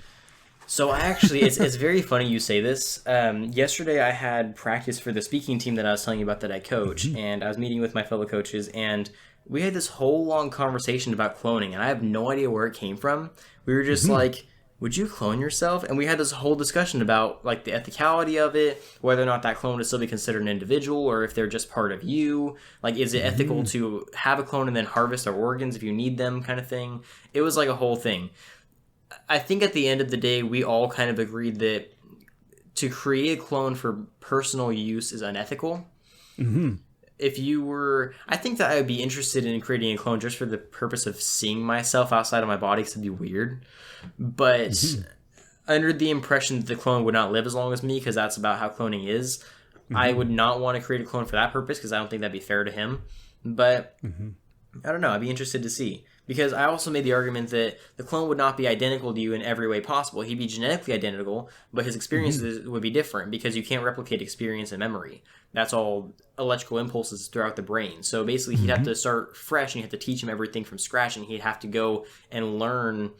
So actually, it's very funny you say this. Yesterday, I had practice for the speaking team that I was telling you about that I coach, and I was meeting with my fellow coaches, and we had this whole long conversation about cloning, and I have no idea where it came from. We were just like, would you clone yourself? And we had this whole discussion about like the ethicality of it, whether or not that clone would still be considered an individual or if they're just part of you. Like, is it ethical to have a clone and then harvest their organs if you need them, kind of thing? It was like a whole thing. I think at the end of the day, we all kind of agreed that to create a clone for personal use is unethical. If you were, I think that I would be interested in creating a clone just for the purpose of seeing myself outside of my body, because it'd be weird. But under the impression that the clone would not live as long as me, because that's about how cloning is, I would not want to create a clone for that purpose, because I don't think that'd be fair to him. But I don't know. I'd be interested to see. Because I also made the argument that the clone would not be identical to you in every way possible. He'd be genetically identical, but his experiences would be different because you can't replicate experience and memory. That's all electrical impulses throughout the brain. So basically, he'd have to start fresh, and you have to teach him everything from scratch, and he'd have to go and learn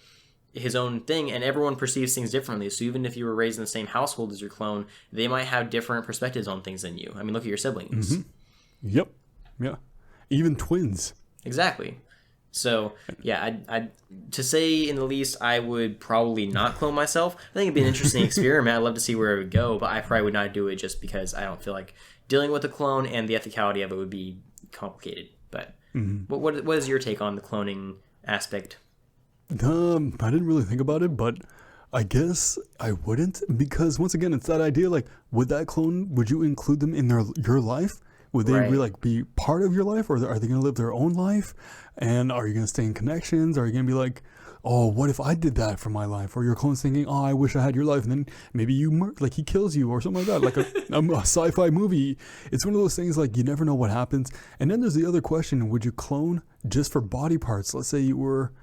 his own thing. And everyone perceives things differently. So even if you were raised in the same household as your clone, they might have different perspectives on things than you. I mean, look at your siblings. Yep. Yeah. Even twins. Exactly. So, yeah, to say in the least, I would probably not clone myself. I think it'd be an interesting experiment. I'd love to see where it would go, but I probably would not do it just because I don't feel like dealing with a clone and the ethicality of it would be complicated. But what is your take on the cloning aspect? I didn't really think about it, but I guess I wouldn't, because once again, it's that idea, like, would you include them in your life? Would they really be part of your life, or are they going to live their own life? And are you going to stay in connections? Are you going to be like, oh, what if I did that for my life? Or your clone's thinking, oh, I wish I had your life. And then maybe he kills you or something like that, like a sci-fi movie. It's one of those things, like, you never know what happens. And then there's the other question, would you clone just for body parts? Let's say you were...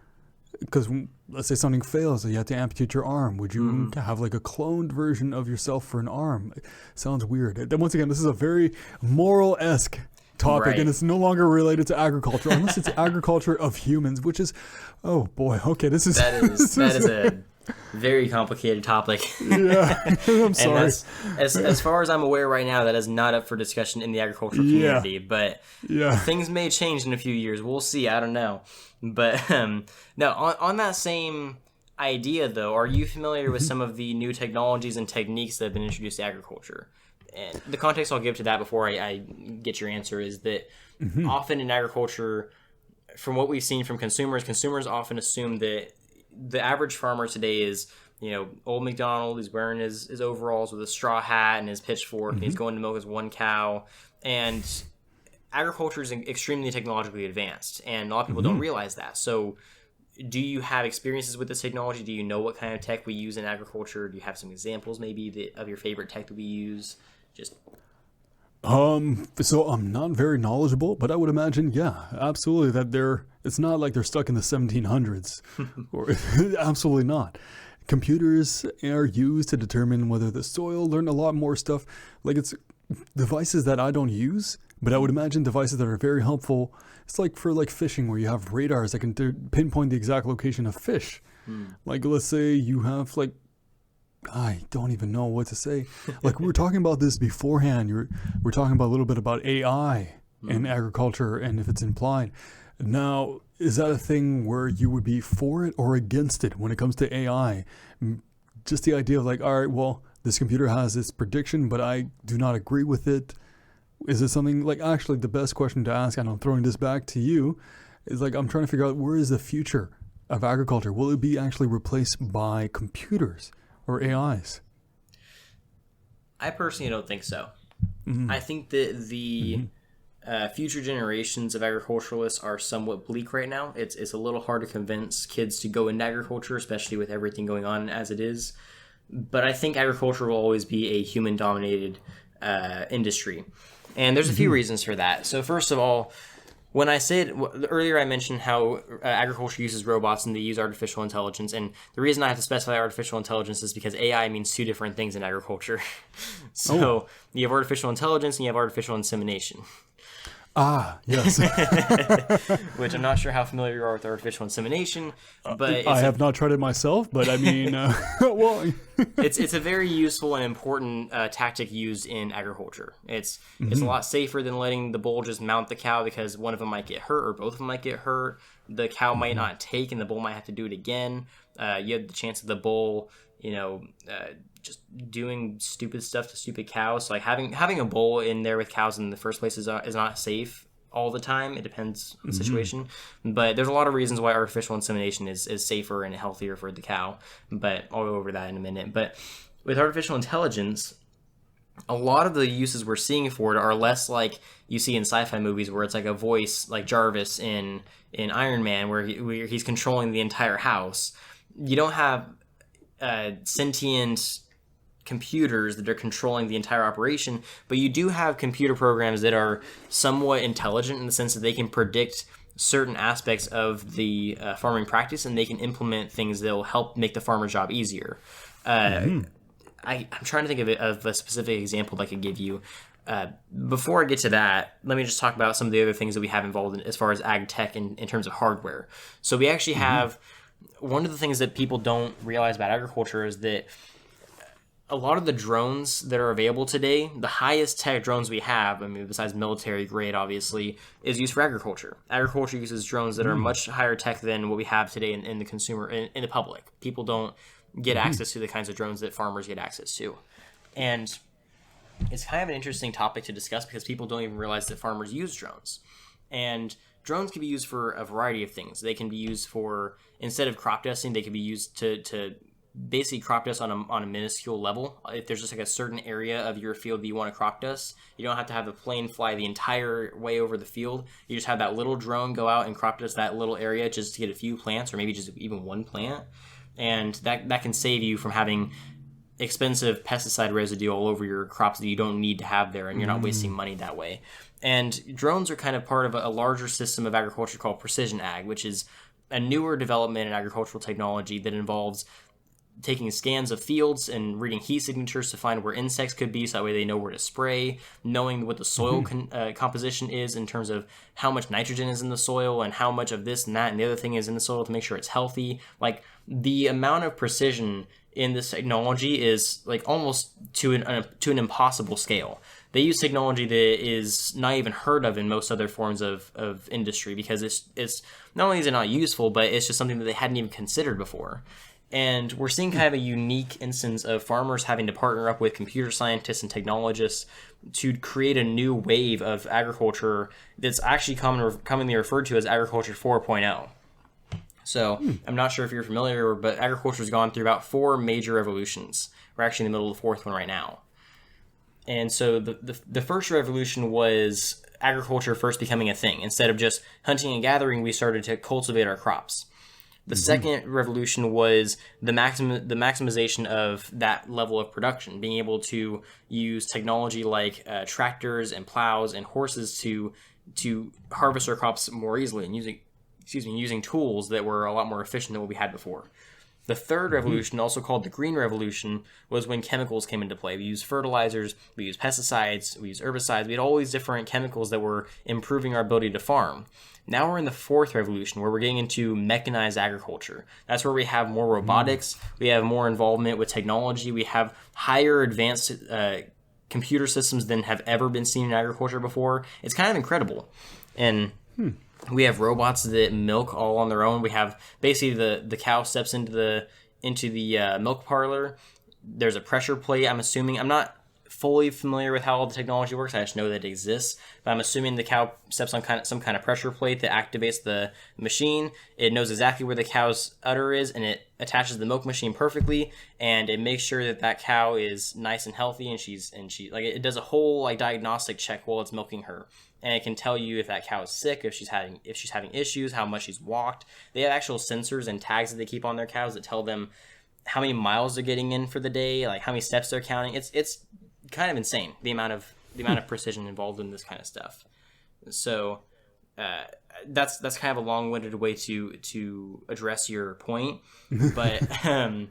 Because let's say something fails, so you have to amputate your arm. Would you have like a cloned version of yourself for an arm? It sounds weird. Then once again, this is a very moral-esque topic, and it's no longer related to agriculture, unless it's agriculture of humans, which is, oh boy, okay, this is... That is a very complicated topic. Yeah, I'm sorry. And as far as I'm aware right now, that is not up for discussion in the agricultural community, but things may change in a few years. We'll see. I don't know. But no, on that same idea, though, are you familiar with some of the new technologies and techniques that have been introduced to agriculture? And the context I'll give to that before I get your answer is that often in agriculture, from what we've seen from consumers often assume that the average farmer today is, old McDonald. He's wearing his overalls with a straw hat and his pitchfork, and he's going to milk his one cow. And agriculture is extremely technologically advanced, and a lot of people don't realize that. So do you have experiences with this technology? Do you know what kind of tech we use in agriculture? Do you have some examples maybe of your favorite tech that we use? So I'm not very knowledgeable, but I would imagine, yeah, absolutely, that it's not like they're stuck in the 1700s. Or absolutely not. Computers are used to determine whether the soil, learn a lot more stuff. Like, it's devices that I don't use, but I would imagine devices that are very helpful. It's like for fishing, where you have radars that can pinpoint the exact location of fish. Like, let's say you have I don't even know what to say. Like, we were talking about this beforehand. We're talking about a little bit about AI in agriculture and if it's implied. Now, is that a thing where you would be for it or against it when it comes to AI? Just the idea of all right, well, this computer has this prediction, but I do not agree with it. Is it something actually the best question to ask, and I'm throwing this back to you, is I'm trying to figure out, where is the future of agriculture? Will it be actually replaced by computers or AIs? I personally don't think so. I think that the future generations of agriculturalists are somewhat bleak right now. It's a little hard to convince kids to go into agriculture, especially with everything going on as it is. But I think agriculture will always be a human-dominated industry. And there's a few reasons for that. So first of all, when I said earlier, I mentioned how agriculture uses robots and they use artificial intelligence. And the reason I have to specify artificial intelligence is because AI means two different things in agriculture. So you have artificial intelligence and you have artificial insemination. Ah, yes. which I'm not sure how familiar you are with artificial insemination, but I have not tried it myself, but I mean, well, it's a very useful and important tactic used in agriculture. It's a lot safer than letting the bull just mount the cow because one of them might get hurt or both of them might get hurt. The cow might not take, and the bull might have to do it again. You have the chance of the bull, just doing stupid stuff to stupid cows. So like having a bull in there with cows in the first place is not safe all the time. It depends on the situation, but there's a lot of reasons why artificial insemination is safer and healthier for the cow. But I'll go over that in a minute. But with artificial intelligence, a lot of the uses we're seeing for it are less like you see in sci-fi movies where it's like a voice like Jarvis in Iron Man where he's controlling the entire house. You don't have sentient computers that are controlling the entire operation, but you do have computer programs that are somewhat intelligent in the sense that they can predict certain aspects of the farming practice, and they can implement things that will help make the farmer's job easier. I'm trying to think of a specific example that I could give you. Before I get to that, let me just talk about some of the other things that we have involved in as far as ag tech in terms of hardware. So we actually have one of the things that people don't realize about agriculture is that a lot of the drones that are available today, the highest tech drones we have, I mean, besides military grade, obviously, is used for agriculture. Agriculture uses drones that are much higher tech than what we have today in the consumer, in the public. People don't get access to the kinds of drones that farmers get access to. And it's kind of an interesting topic to discuss because people don't even realize that farmers use drones. And drones can be used for a variety of things. They can be used for, instead of crop dusting, they can be used to basically crop dust on a minuscule level. If there's just like a certain area of your field that you want to crop dust, you don't have to have the plane fly the entire way over the field. You just have that little drone go out and crop dust that little area just to get a few plants or maybe just even one plant. And that can save you from having expensive pesticide residue all over your crops that you don't need to have there, and you're not wasting money that way. And drones are kind of part of a larger system of agriculture called precision ag, which is a newer development in agricultural technology that involves taking scans of fields and reading heat signatures to find where insects could be so that way they know where to spray, knowing what the soil composition is in terms of how much nitrogen is in the soil and how much of this and that and the other thing is in the soil to make sure it's healthy. Like the amount of precision in this technology is like almost to an impossible scale. They use technology that is not even heard of in most other forms of industry because it's not only is it not useful, but it's just something that they hadn't even considered before. And we're seeing kind of a unique instance of farmers having to partner up with computer scientists and technologists to create a new wave of agriculture that's actually commonly referred to as agriculture 4.0. So I'm not sure if you're familiar, but agriculture has gone through about 4 major revolutions. We're actually in the middle of the 4th one right now. And so the first revolution was agriculture first becoming a thing. Instead of just hunting and gathering, we started to cultivate our crops. The second revolution was the maximization of that level of production, being able to use technology like tractors and plows and horses to harvest our crops more easily and using tools that were a lot more efficient than what we had before. The third revolution, also called the Green Revolution, was when chemicals came into play. We used fertilizers, we used pesticides, we used herbicides. We had all these different chemicals that were improving our ability to farm. Now we're in the fourth revolution where we're getting into mechanized agriculture. That's where we have more robotics, we have more involvement with technology, we have higher advanced computer systems than have ever been seen in agriculture before. It's kind of incredible. And we have robots that milk all on their own. We have basically the cow steps into the milk parlor. There's a pressure plate. I'm not fully familiar with how all the technology works. I just know that it exists. But I'm assuming the cow steps on some kind of pressure plate that activates the machine. It knows exactly where the cow's udder is, and it attaches the milk machine perfectly, and it makes sure that cow is nice and healthy, and she like it does a whole like diagnostic check while it's milking her. And it can tell you if that cow is sick, if she's having issues, how much she's walked. They have actual sensors and tags that they keep on their cows that tell them how many miles they're getting in for the day, like how many steps they're counting. It's kind of insane the amount of precision involved in this kind of stuff. So that's kind of a long-winded way to address your point, but I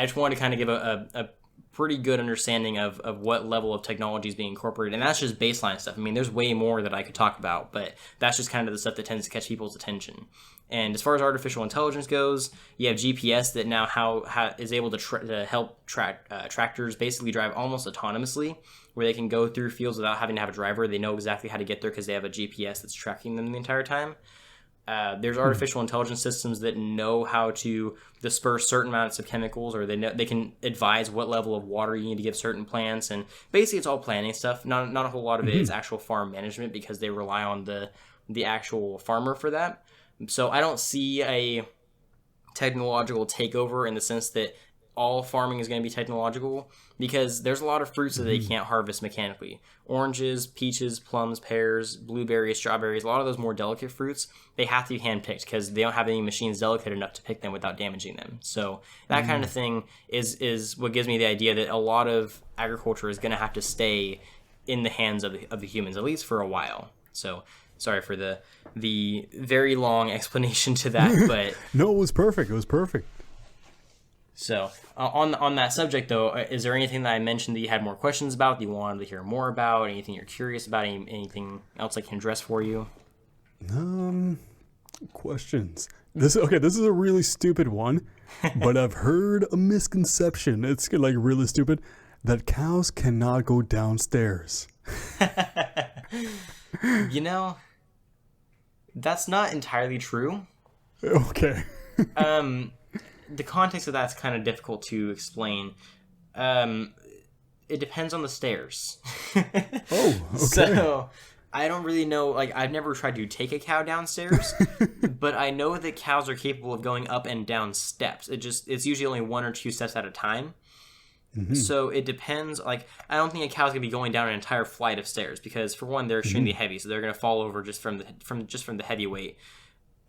just wanted to kind of give a pretty good understanding of what level of technology is being incorporated. And that's just baseline stuff. I mean, there's way more that I could talk about, but that's just kind of the stuff that tends to catch people's attention. And as far as artificial intelligence goes, you have GPS that now is able to help tractors basically drive almost autonomously, where they can go through fields without having to have a driver. They know exactly how to get there because they have a GPS that's tracking them the entire time. There's artificial intelligence systems that know how to disperse certain amounts of chemicals, or they can advise what level of water you need to give certain plants. And basically, it's all planning stuff. Not a whole lot of it is actual farm management because they rely on the actual farmer for that. So I don't see a technological takeover in the sense that all farming is going to be technological, because there's a lot of fruits that they can't harvest mechanically. Oranges, peaches, plums, pears, blueberries, strawberries, a lot of those more delicate fruits, they have to be hand-picked because they don't have any machines delicate enough to pick them without damaging them. So that kind of thing is what gives me the idea that a lot of agriculture is going to have to stay in the hands of the humans, at least for a while. So sorry for the very long explanation to that, but No, it was perfect. It was perfect. So on that subject, though, is there anything that I mentioned that you had more questions about, that you wanted to hear more about, anything you're curious about, anything else I can address for you? Questions. This is a really stupid one, but I've heard a misconception. It's like really stupid that cows cannot go downstairs. You know, that's not entirely true. Okay. The context of that's kind of difficult to explain. It depends on the stairs. Oh, okay. So I don't really know. Like, I've never tried to take a cow downstairs, but I know that cows are capable of going up and down steps. It's usually only 1 or 2 steps at a time. So it depends. Like, I don't think a cow's gonna be going down an entire flight of stairs because, for one, they're extremely heavy, so they're gonna fall over just from the heavy weight.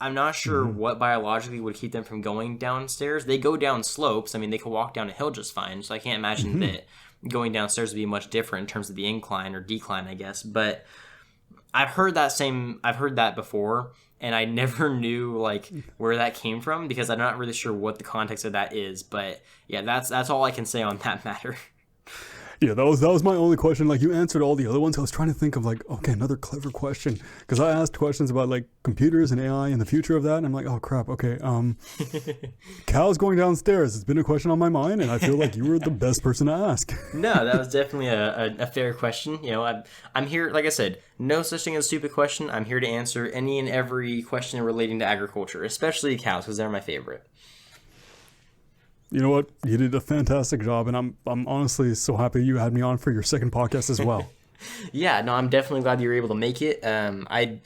I'm not sure what biologically would keep them from going downstairs. They go down slopes. I mean, they can walk down a hill just fine. So I can't imagine that going downstairs would be much different in terms of the incline or decline, I guess. But I've heard that before, and I never knew like where that came from because I'm not really sure what the context of that is. But yeah, that's all I can say on that matter. Yeah, that was my only question. Like, you answered all the other ones. I was trying to think of like, okay, another clever question, because I asked questions about like computers and AI and the future of that, and I'm like, oh crap, okay. Cows going downstairs. It's been a question on my mind, and I feel like you were the best person to ask. No, that was definitely a fair question. You know, I'm here, like I said, no such thing as a stupid question. I'm here to answer any and every question relating to agriculture, especially cows, because they're my favorite. You know what? You did a fantastic job, and I'm honestly so happy you had me on for your second podcast as well. Yeah, no, I'm definitely glad you were able to make it. I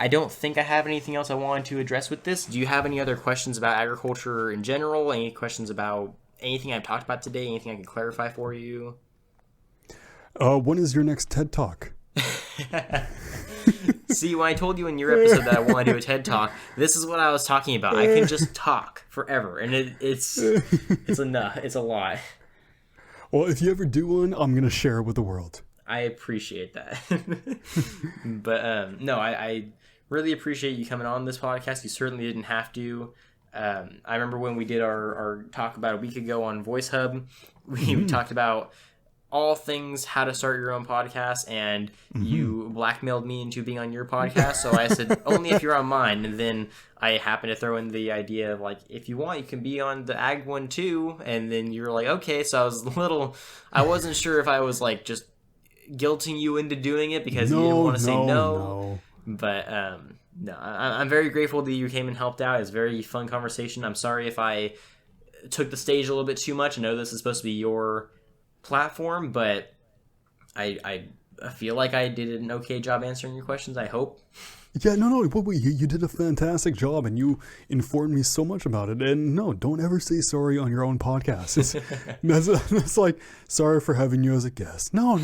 don't think I have anything else I wanted to address with this. Do you have any other questions about agriculture in general? Any questions about anything I've talked about today? Anything I can clarify for you? When is your next TED Talk? See, when I told you in your episode that I want to do a TED Talk, this is what I was talking about. I can just talk forever, and it's enough. It's a lot. Well, if you ever do one, I'm going to share it with the world. I appreciate that. But no, I really appreciate you coming on this podcast. You certainly didn't have to. I remember when we did our talk about a week ago on Voice Hub, we talked about all things how to start your own podcast, and you blackmailed me into being on your podcast. So I said, only if you're on mine. And then I happened to throw in the idea of like, if you want, you can be on the ag one too. And then you were like, okay. So I wasn't sure if I was like just guilting you into doing it because you didn't want to say no. But no, I'm very grateful that you came and helped out. It's a very fun conversation. I'm sorry if I took the stage a little bit too much. I know this is supposed to be your platform, but I feel like I did an okay job answering your questions, I hope. Yeah, no, you did a fantastic job, and you informed me so much about it. And no, don't ever say sorry on your own podcast. That's like, sorry for having you as a guest. No.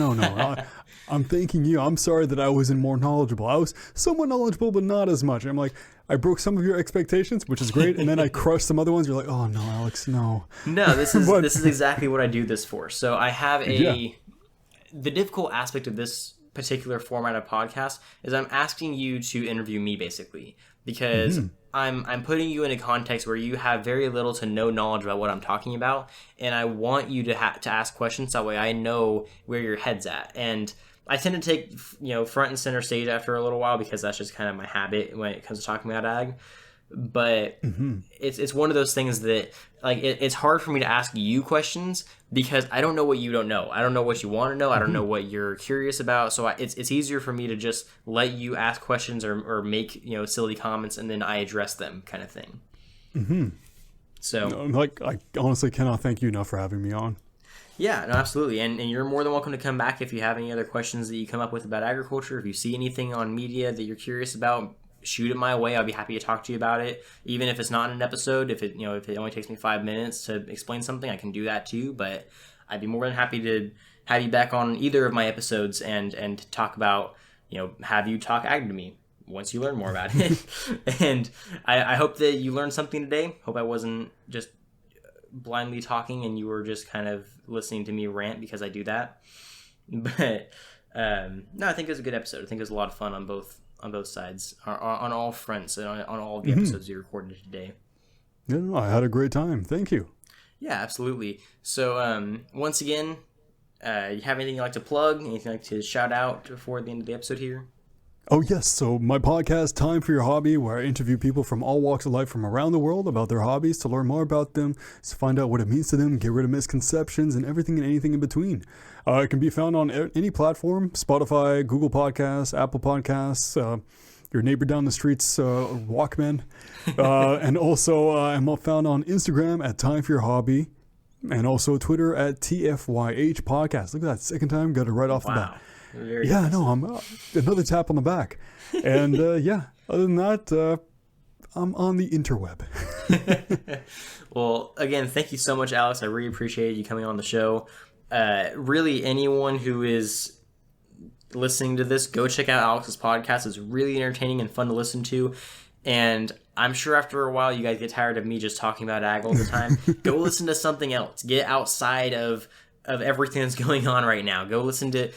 I'm thanking you. I'm sorry that I wasn't more knowledgeable. I was somewhat knowledgeable, but not as much. I'm like, I broke some of your expectations, which is great, and then I crushed some other ones. You're like, oh no, Alex, no. No, this is exactly what I do this for. So I have the difficult aspect of this particular format of podcast is I'm asking you to interview me basically, because I'm putting you in a context where you have very little to no knowledge about what I'm talking about, and I want you to ask questions, that way I know where your head's at. And I tend to take, front and center stage after a little while, because that's just kind of my habit when it comes to talking about ag. But it's one of those things that, like, it's hard for me to ask you questions because I don't know what you don't know. I don't know what you want to know. I don't know what you're curious about. So it's easier for me to just let you ask questions or make silly comments, and then I address them, kind of thing. So I honestly cannot thank you enough for having me on. Yeah, no, absolutely. And you're more than welcome to come back if you have any other questions that you come up with about agriculture. If you see anything on media that you're curious about, shoot it my way. I'll be happy to talk to you about it. Even if it's not an episode, if it only takes me 5 minutes to explain something, I can do that too. But I'd be more than happy to have you back on either of my episodes and talk about, have you talk ag to me once you learn more about it. And I hope that you learned something today. Hope I wasn't just blindly talking and you were just kind of listening to me rant, because I do that. But no, I think it was a good episode. I think it was a lot of fun on both sides, on all fronts, and on all of the episodes you recorded today. Yeah, no, I had a great time. Thank you. Yeah, absolutely. So once again, you have anything you'd like to plug? Anything you'd like to shout out before the end of the episode here? Oh, yes. So my podcast, Time for Your Hobby, where I interview people from all walks of life from around the world about their hobbies, to learn more about them, to find out what it means to them, get rid of misconceptions, and everything and anything in between. It can be found on any platform: Spotify, Google Podcasts, Apple Podcasts, your neighbor down the street's Walkman. And also I'm found on Instagram at Time for Your Hobby, and also Twitter at TFYH Podcast. Look at that, second time, got it right off the bat. Very yeah, nice. no, I'm another tap on the back. And yeah, other than that, I'm on the interweb. Well, again, thank you so much, Alex. I really appreciate you coming on the show. Really, anyone who is listening to this, go check out Alex's podcast. It's really entertaining and fun to listen to. And I'm sure after a while you guys get tired of me just talking about ag all the time. Go listen to something else. Get outside of everything that's going on right now. Go listen to,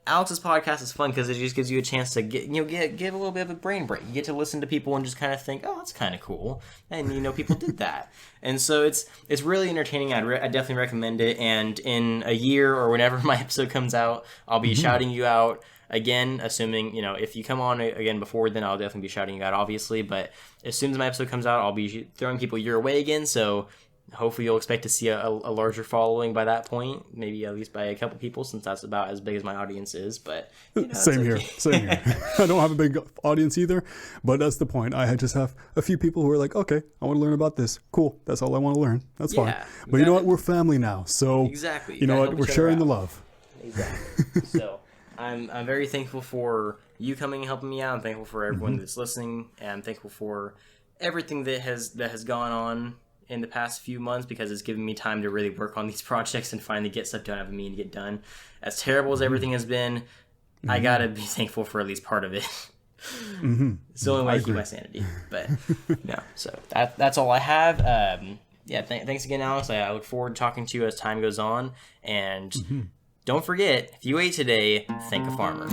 Alex's podcast is fun because it just gives you a chance to get a little bit of a brain break. You get to listen to people and just kind of think, oh, that's kind of cool. And, people did that. And so it's really entertaining. I definitely recommend it. And in a year or whenever my episode comes out, I'll be shouting you out again, assuming, if you come on again before, then I'll definitely be shouting you out, obviously. But as soon as my episode comes out, I'll be throwing people your way again. So hopefully you'll expect to see a larger following by that point, maybe at least by a couple people, since that's about as big as my audience is. But Same here. I don't have a big audience either, but that's the point. I just have a few people who are like, okay, I want to learn about this. Cool. That's all I want to learn. That's fine. But you know what? We're family now. So exactly. You know what? We're sharing the love. Exactly. So I'm very thankful for you coming and helping me out. I'm thankful for everyone that's listening, and I'm thankful for everything that has gone on in the past few months, because it's given me time to really work on these projects and finally get stuff done I've been meaning to get done. As terrible as everything has been, I gotta be thankful for at least part of it. It's the only way I keep my sanity. But no, so that's all I have. Thanks again, Alex. I look forward to talking to you as time goes on. And don't forget, if you ate today, thank a farmer.